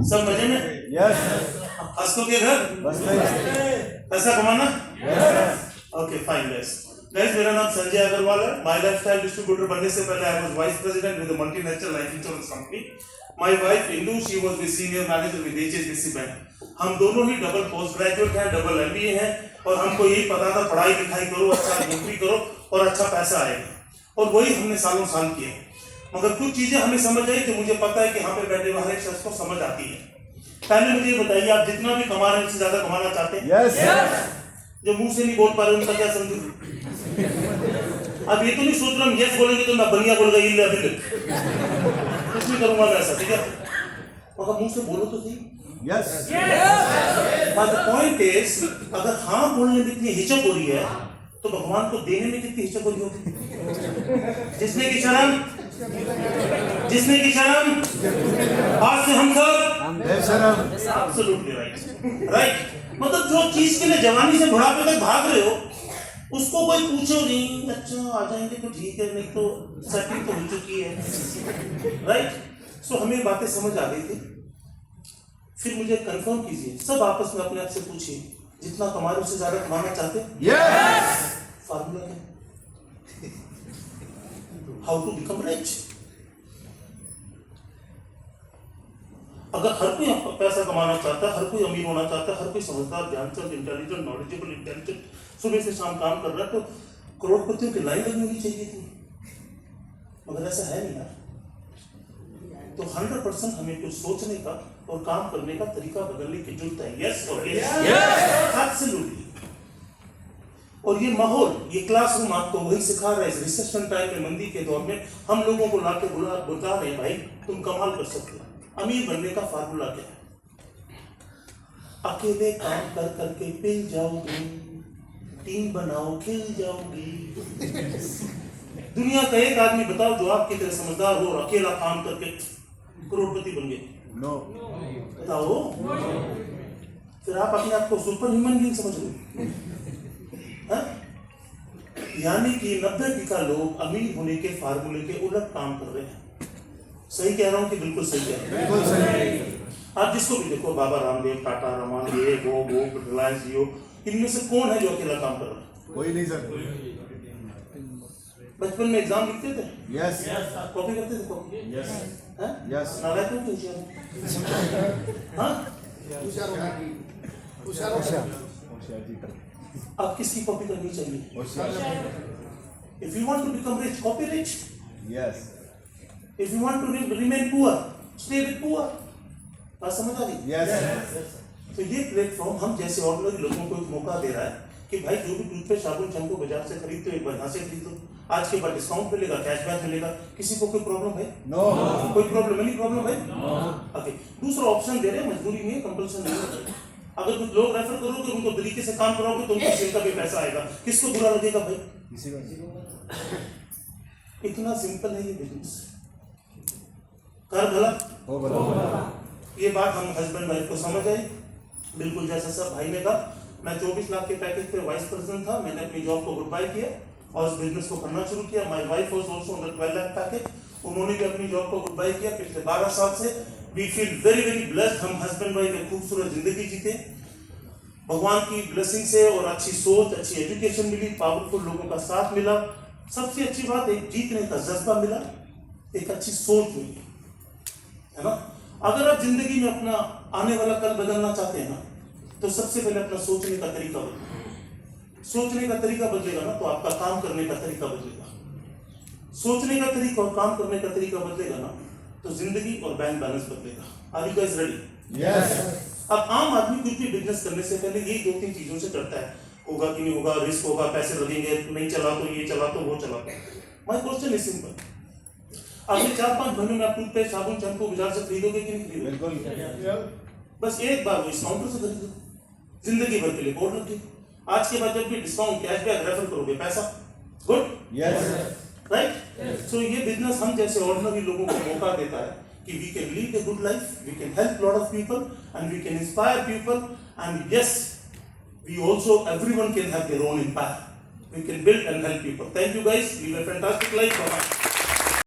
सब मजे में? यस। हंसो के घर पैसा कमाना? Okay fine guys. मेरा नाम संजय अग्रवाल है। माय लाइफस्टाइल डिस्ट्रीब्यूटर बनने से पहले I was vice president with multinational life insurance company. My wife Indu, she was the senior manager with HSBC bank. हम दोनों ही डबल पोस्ट ग्रेजुएट हैं, डबल MBA हैं और हमको यही पता था पढ़ाई लिखाई करो, अच्छा नौकरी करो और अच्छा पैसा आएगा और वही हमने सालों साल किया। मगर कुछ चीजें हमें समझ आई कि मुझे पता है कि यहाँ पे बैठे हुए हर एक शख्स को समझ आती है। पहले मुझे ये बताइए, आप जितना भी कमा रहे हैं उससे ज्यादा कमाना चाहते हैं? यस। जो मुंह से नहीं बोल पा रहे उनका क्या समझू? अब ये तो नहीं सोच रहा हम यस बोलेंगे तो मैं बनिया बोलूंगा ये अभी कुछ नहीं करूंगा मैं ऐसा, ठीक है? मगर मुंह से बोलो तो सही। Yes. But the point is, अगर हाँ बोलने में इतनी हिचक हो रही है तो भगवान को देने में कितनी हिचक हो रही होगी? जिसने की शर्म, जिसने की शर्म, आज से हम सब एब्सोल्युटली राइट, राइट। मतलब जो चीज के लिए जवानी से बुढ़ापे तक भाग रहे हो उसको कोई पूछो नहीं, अच्छा आ जाएंगे तो ठीक है, नहीं तो सेटिंग तो हो चुकी है, राइट। सो हमें बातें समझ आ गई थी। फिर मुझे कंफर्म कीजिए, सब आपस में अपने आप से पूछिए, जितना कमा रहे उससे ज्यादा कमाना चाहते? यस। फार्मूला क्या? How to become rich. अगर हर कोई पैसा कमाना चाहता है, हर कोई अमीर होना चाहता है, हर कोई समझदार, ज्ञानचंद, इंटेलिजेंट, नॉलेजेबल, इंटेलिजेंट, सुबह से शाम काम कर रहा है, तो करोड़पतियों की लाइन लगनी ही चाहिए थी। मगर ऐसा है नहीं यार। तो 100% हमें कुछ सोचने का और काम करने का तरीका बदलने की जरूरत है। यस और यस, एब्सोल्युटली। और ये माहौल, ये क्लासरूम आपको वही सिखा रहा है। इस रिसेशन टाइम में, मंदी के दौर में हम लोगों को लाके बता रहे हैं, भाई तुम कमाल कर सकते हो। अमीर बनने का फार्मूला क्या है? अकेले काम कर करके पिल जाओगे, टीम बनाओ खिल जाओगे। दुनिया का एक आदमी बताओ जो आपकी तरह समझदार हो और अकेला काम करके करोड़पति बन गए? नो। बताओ। फिर आप अपने आप को सुपर ह्यूमन बीइंग समझ रहे? यानी कि 90% लोग अमीर होने के फार्मूले के उलट काम कर रहे हैं। सही कह रहा हूं कि बिल्कुल सही कह रहा हूं? बिल्कुल सही। आप जिसको भी देखो, बाबा रामदेव, टाटा, रमान, ये वो रिलायंस, जियो, इनमें से कौन है जो अकेला काम कर रहा है? कोई नहीं सर। बचपन में एग्जाम लिखते थे? यस। कॉपी करते थे? कॉपी? यस। यस। नालायक हो कि होशियार? हाँ? अब किसकी कॉपी करनी चाहिए? If you want to become rich, copy rich. Yes. If you want to remain poor, stay with poor. बात समझ आ रही? यस। तो ये प्लेटफॉर्म हम जैसे ऑर्डिनरी लोगों को एक मौका दे रहा है कि भाई जो भी टूथपेस्ट, साबुन, शैम्पू बाजार से खरीदते हो एक बार यहाँ से खरीदो। आज के बाद डिस्काउंट मिलेगा, कैशबैक मिलेगा। किसी को कोई प्रॉब्लम है? नो। कोई प्रॉब्लम नहीं? प्रॉब्लम है? ओके। दूसरा ऑप्शन दे रहे हैं, मजबूरी नहीं है, कंपल्सन नहीं है। अगर कुछ लोग रेफर करोगे, उनको तरीके से काम कराओगे तो उनको सेल का भी पैसा आएगा। किसको बुरा लगेगा भाई? किसी को। इतना सिंपल है ये बिजनेस। कर भला हो भला। ये बात हम हस्बैंड वाइफ को समझ आई। बिल्कुल जैसा सब भाई ने कहा, मैं 24 लाख के पैकेज पे वाइस प्रेसिडेंट था। मैंने अपनी जॉब को गुड बाय किया और इस बिजनेस को करना शुरू किया। My wife was also on the 12 lakh package. उन्होंने भी अपनी जॉब को गुड बाय किया। पिछले 12 साल से we feel very very blessed. हम हस्बैंड वाइफ एक खूबसूरत जिंदगी जीते भगवान की ब्लेसिंग से, और अच्छी सोच, अच्छी एजुकेशन मिली, पावरफुल लोगों का साथ मिला। सबसे अच्छी बात, एक जीतने का जज्बा मिला, एक अच्छी सोच मिली, है ना? अगर आप जिंदगी में अपना आने वाला कल बदलना चाहते हैं ना, तो सबसे पहले अपना सोचने का तरीका बदलेगा। सोचने का तरीका बदलेगा ना तो आपका काम करने का तरीका बदलेगा। सोचने का तरीका और काम करने का तरीका बदलेगा ना तो जिंदगी और बैंक बैलेंस बदलेगा। Are you guys ready? Yes. अब आम आदमी कुछ भी बिजनेस करने से पहले यही 2-3 चीजों से करता है। होगा कि नहीं होगा, रिस्क होगा, पैसे लगेंगे, नहीं चला तो ये चला तो वो चला तो। माय क्वेश्चन इज सिंपल, अगले 4-5 महीनों में आप टूथपेस्ट, साबुन, शैम्पू बाजार से खरीदोगे कि नहीं खरीदोगे? बिल्कुल। बस एक बार वो इस काउंटर से खरीदो, जिंदगी भर के लिए बोर्ड रखिए। आज के बाद जब भी डिस्काउंट, कैशबैक, रेफर करोगे पैसा, गुड? यस। राइट? सो ये बिजनेस हम जैसे ऑर्डिनरी लोगों को मौका देता है कि we can lead a good life, we can help lot of people, and we can inspire people, and yes, we also, everyone can have their own impact. We can build and help people. Thank you guys. Live a fantastic life. Bye-bye.